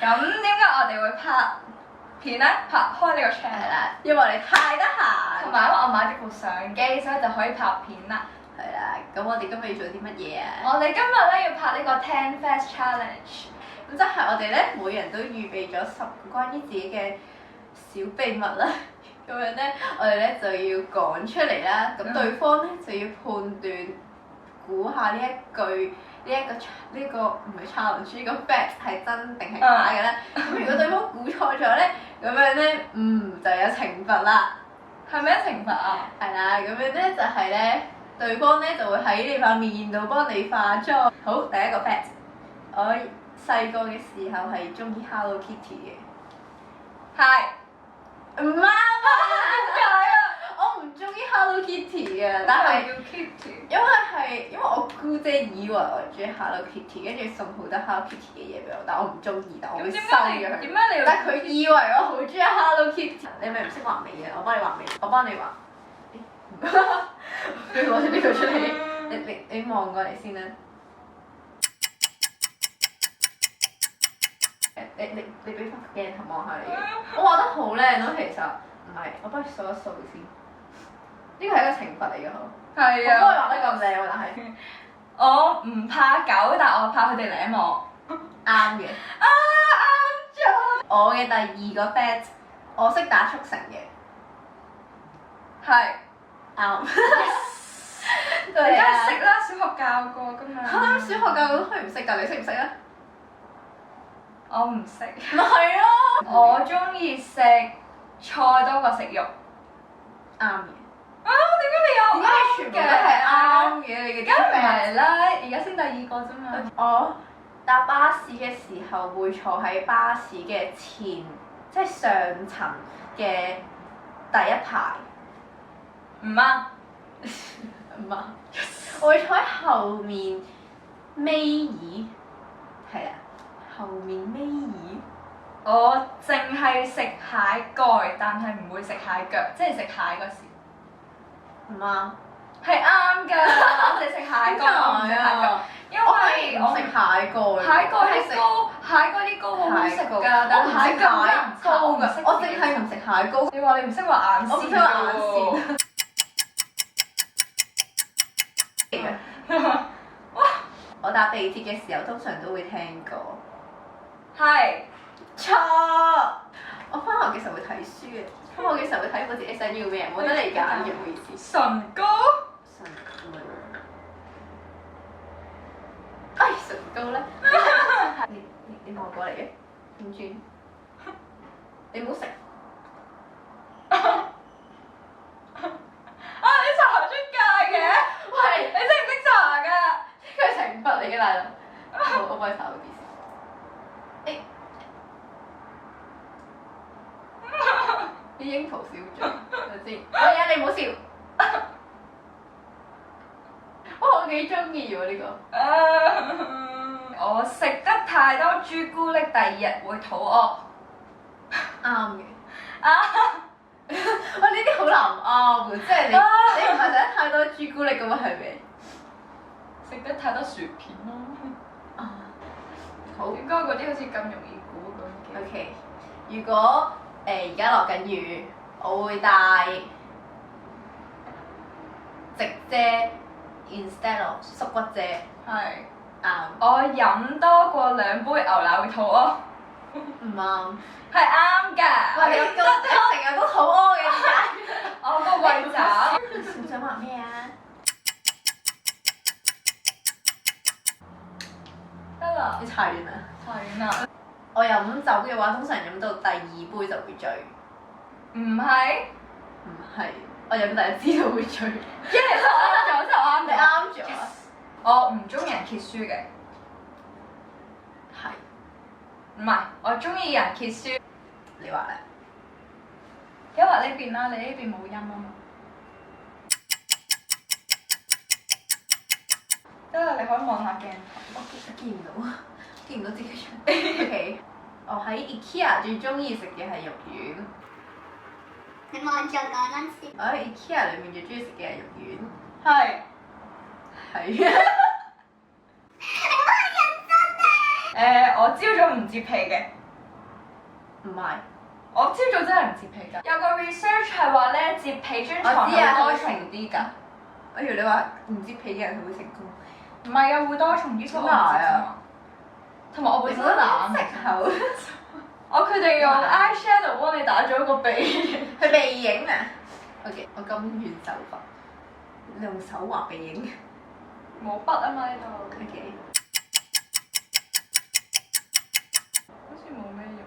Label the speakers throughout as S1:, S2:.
S1: 咁點解我哋會拍片咧？拍開呢個 channel
S2: 係啦，因為我哋太得閒。
S1: 同埋因為我買咗部相機，所以就可以拍片啦。
S2: 係啦，咁我哋今日要做啲乜嘢啊？
S1: 我哋今日咧要拍呢個 10 Facts Challenge。
S2: 咁即係我哋咧，每人都預備咗10個關於自己嘅小秘密啦。咁樣咧，我哋咧就要講出嚟啦。咁對方咧就要判斷，估下呢一句。呢個唔係 challenge，呢個 fact 係真定係假嘅咧？咁如果對方估錯咗咧，咁樣咧，就有懲罰啦。
S1: 係咪有懲罰啊？
S2: 係啦，咁樣咧就係咧，對方咧就會喺你塊面度幫你化妝。好，第一個 fact， 我細個嘅時候係中意 Hello Kitty 嘅。
S1: 係。
S2: 唔啱啊！點解啊？我唔中意 Hello Kitty 嘅，但係
S1: 要 Kitty。
S2: 因為我姑姐以為我中意 Hello Kitty，跟住送好多 Hello Kitty 嘅嘢俾我，但我唔中意，但我會收咗佢。
S1: 點解你要？
S2: 但係佢以為我好中意 Hello Kitty。你咪唔識畫眉嘅，我幫你畫眉，我幫你畫。你攞呢個出嚟，你望過嚟先啦。你俾翻鏡頭望下你嘅，我畫得好靚咯，其實唔係，我幫你數一數先。呢個係一個懲罰嚟嘅嗬。
S1: 係啊。
S2: 我幫你畫得咁靚喎，但係
S1: 我唔怕狗，但我怕佢哋舐我。
S2: 啱嘅。啱咗。我嘅第二個 fact， 我識打速成嘅。
S1: 係。
S2: 啱。
S1: 你梗係識啦，小學教過㗎嘛。
S2: 嚇！小學教過都可以唔識㗎，你識唔識啊？
S1: 我唔識。
S2: 咪係咯。
S1: 我中意食菜多過食肉。
S2: 啱嘅。
S1: 啊！點解你有？
S2: 點解你全部都係啱嘅？你嘅
S1: 梗唔係啦，而家先第二個啫嘛。
S2: 我搭巴士嘅時候會坐喺巴士嘅前，即係上層嘅第一排。
S1: 唔啱。
S2: 唔啱。我會坐喺後面尾二，係啊，後面尾二。
S1: 我淨係食蟹蓋，但係唔會食蟹腳，即係食蟹嗰時。
S2: 唔啱。
S1: 係啱㗎，我哋食蟹蓋，我唔食蟹腳，因為
S2: 我食蟹蓋。
S1: 蟹蓋係膏，蟹蓋啲膏好好食㗎，但係蟹腳冇人
S2: 膏㗎，
S1: 識
S2: 我淨係唔食蟹膏。
S1: 你話你唔識畫眼線㗎喎。
S2: 我唔識畫眼線。我搭地鐵嘅時候，通常都會聽歌。
S1: 係。
S2: 錯。我翻學嘅時候會睇書嘅，翻學嘅時候會睇我自己想要咩，冇得你揀嘅，唔好意思。
S1: 唇膏。
S2: 唇膏。哎，唇膏咧？你望過嚟嘅，點轉？你唔好食。
S1: 啊！你搽出界嘅？
S2: 喂，
S1: 你識唔識搽㗎？
S2: 呢個係懲罰嚟嘅大佬。我幫你搽好啲先。啲櫻桃小嘴，就知。哎呀，你唔好笑。我幾中意喎呢個。
S1: 我食得太多朱古力，第二日會肚屙。
S2: 啱嘅。喂，呢啲好難啱嘅，即係你唔係食得太多朱古力咁啊？係咪？
S1: 食得太多薯片咯。
S2: 好。
S1: 點解嗰啲好似咁容易估咁嘅
S2: OK， 如果而家落緊雨，我會帶直遮 instead of 縮骨遮。
S1: 係。
S2: 啱。
S1: 我飲多過2杯牛奶會肚屙。
S2: 唔啱。
S1: 係啱㗎。
S2: 喂，你成日都肚屙嘅點解？
S1: 我個胃斬。
S2: 你想話咩啊？
S1: 得啦。
S2: 你搽完啦？
S1: 搽完啦。
S2: 我飲酒嘅話，通常飲到第2杯就會醉。
S1: 唔係。
S2: 唔係，我飲第1支就會醉。
S1: 因為我啱咗就啱。
S2: 你啱咗。
S1: 我唔中意人揭書嘅。
S2: 係。
S1: 唔係，我中意人揭書。
S2: 你話咧？
S1: 因為呢邊啦，你呢邊冇音啊嘛。得啦，你可以望下鏡頭。
S2: 我見唔到自己出。OK， 我喺 IKEA 最中意食嘅係肉丸。
S3: 你望住我陣先。
S2: 我喺 IKEA 裏面最中意食嘅係肉丸。
S1: 係。
S2: 係啊。
S1: 我朝早唔摺被嘅。
S2: 唔係，
S1: 我朝早真係唔摺被㗎。有個 research 係話咧，摺被張床
S2: 我知啊
S1: 會多重啲㗎。
S2: 我以為你話唔摺被嘅人係會成功。
S1: 唔係啊，會多重啲，所以我唔摺啫嘛。同埋我本身懶，
S2: 食口，
S1: 我決定用 eyeshadow 幫你打咗一個鼻影。
S2: 佢鼻影啊！OK，我金元手法，你用手畫鼻影。
S1: 冇筆啊嘛呢度，
S2: OK，
S1: 好似冇咩用。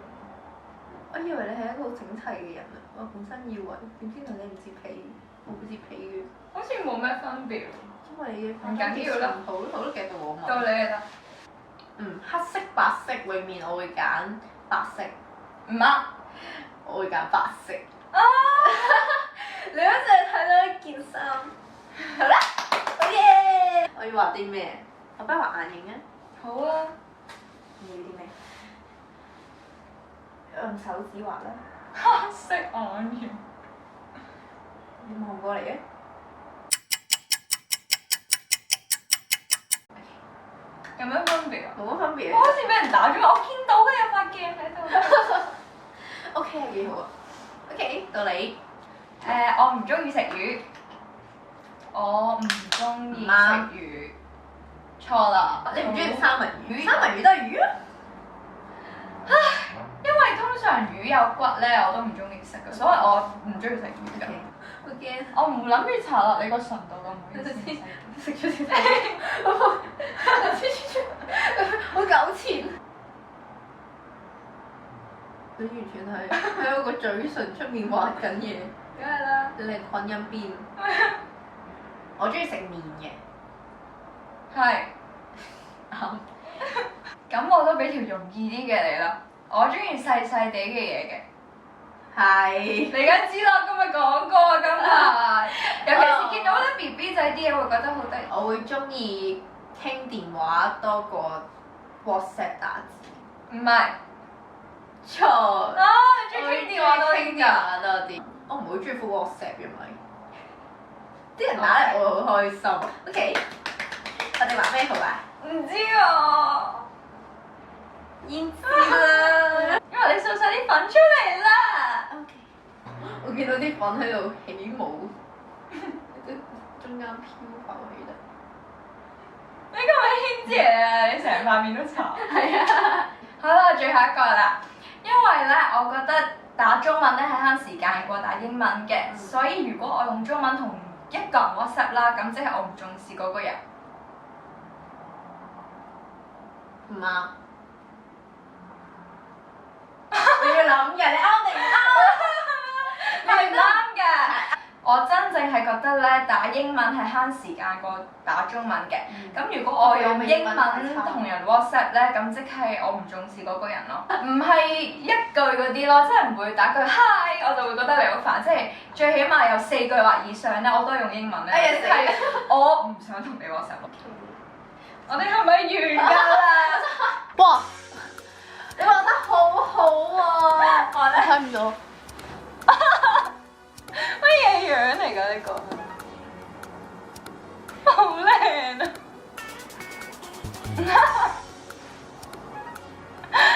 S2: 我以為你係一個好整齊嘅人啊！我本身以為，點知原來你唔摺被，我會摺被嘅。
S1: 好似冇咩分別。
S2: 因為你嘅
S1: 唔緊要啦，
S2: 好都幾到我嘛。
S1: 到你啦。
S2: 黑色白色裡面我會揀白色，
S1: 唔啱。
S2: 我會揀白色。
S1: 啊！
S2: 你好似係睇到一件衫。好啦，好嘢！我要畫啲咩？我不如畫眼影啊。
S1: 好啊。
S2: 你要啲咩？用手指畫啦。
S1: 黑色眼影。
S2: 你望過嚟嘅。
S1: 有咩分別啊？
S2: 冇乜分別。
S1: 我好似俾人打咗，我見到嘅有塊鏡喺度。
S2: OK 啊，幾好啊。OK，到你。
S1: 我唔中意食魚。我唔中意食魚。錯啦。
S2: 你唔中意三文魚？
S1: 魚
S2: 三文魚都係魚啊。
S1: 因為通常魚有骨咧，我都唔中意食嘅，所以我唔中意食魚㗎。
S2: 好驚。
S1: 我唔諗住搽落你個唇度㗎，唔好意思。
S2: 食咗先。好糾纏。你完全係喺我個嘴唇出面畫緊嘢。
S1: 梗係啦。
S2: 你係困音邊？我中意食麵嘅。
S1: 係。啱。咁我都俾條容易啲嘅你啦。我中意細細地嘅嘢嘅。
S2: 係。
S1: 你梗知啦，今日講過啊，今日。尤其是見到咧 BB 仔啲嘢，會覺得好得意。
S2: 我會中意傾電話多過 WhatsApp 打字。
S1: 唔係。
S2: 錯。
S1: 啊！你中意傾電話多啲㗎？
S2: 多啲。我唔會中意覆 WhatsApp 因為啲人打嚟我好開心。OK，我哋畫咩好啊？
S1: 唔知啊。
S2: 燕知啦。
S1: 因為你掃晒啲粉出嚟啦。
S2: OK。我見到啲粉喺度起舞，中間飄浮起嚟。
S1: 你今日軒姐啊！你成塊面都搽。
S2: 係啊。
S1: 好啦，最後一個啦。因為咧，我覺得打中文咧係慳時間過打英文嘅，所以如果我用中文同一個人 WhatsApp 啦，咁即係我唔重視嗰個人。
S2: 唔啱。你要諗嘅，你啱定唔啱？
S1: 你唔啱嘅。我真正係覺得咧，打英文係慳時間過打中文嘅。咁如果我用英文同人 WhatsApp 咧，咁即係我唔重視嗰個人咯。唔係一句嗰啲咯，即係唔會打句 hi 我就會覺得你好煩。即係最起碼有4句或以上咧，我都係用英文咧。即係我唔想同你 WhatsApp 咯。我哋係咪完㗎啦？
S2: 哇！你畫得好好喎！我睇唔到。
S1: 乜嘢樣嚟㗎呢個？好靚啊！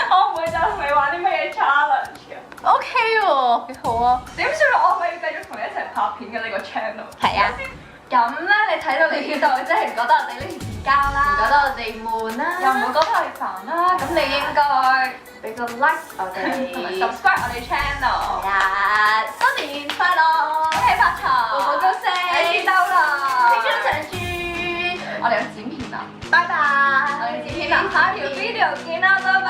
S1: 我唔會再同你玩啲乜嘢 challenge 嘅。
S2: OK 喎，幾好啊！
S1: 點算啊？我咪要繼續同你一齊拍片嘅呢個 channel。
S2: 係啊。
S1: 咁咧，你睇到你呢度，即係唔覺得我哋呢件事交啦？
S2: 唔覺得我哋悶啦？
S1: 又唔會覺得我哋煩啦？咁你應該
S2: 俾個 like 我哋，
S1: 同埋 subscribe 我哋 channel。
S2: 係啊！新年快樂！
S1: 恭喜發財！
S2: 步步高升！
S1: 睇見兜啦！
S2: 青春常駐！
S1: 我哋有剪片啦，
S2: 拜拜！
S1: 我哋剪片啦，下條 video 見啦，拜拜！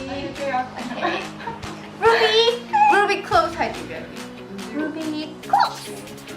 S1: 我要追我。
S2: Ruby close 係點樣？Ruby close。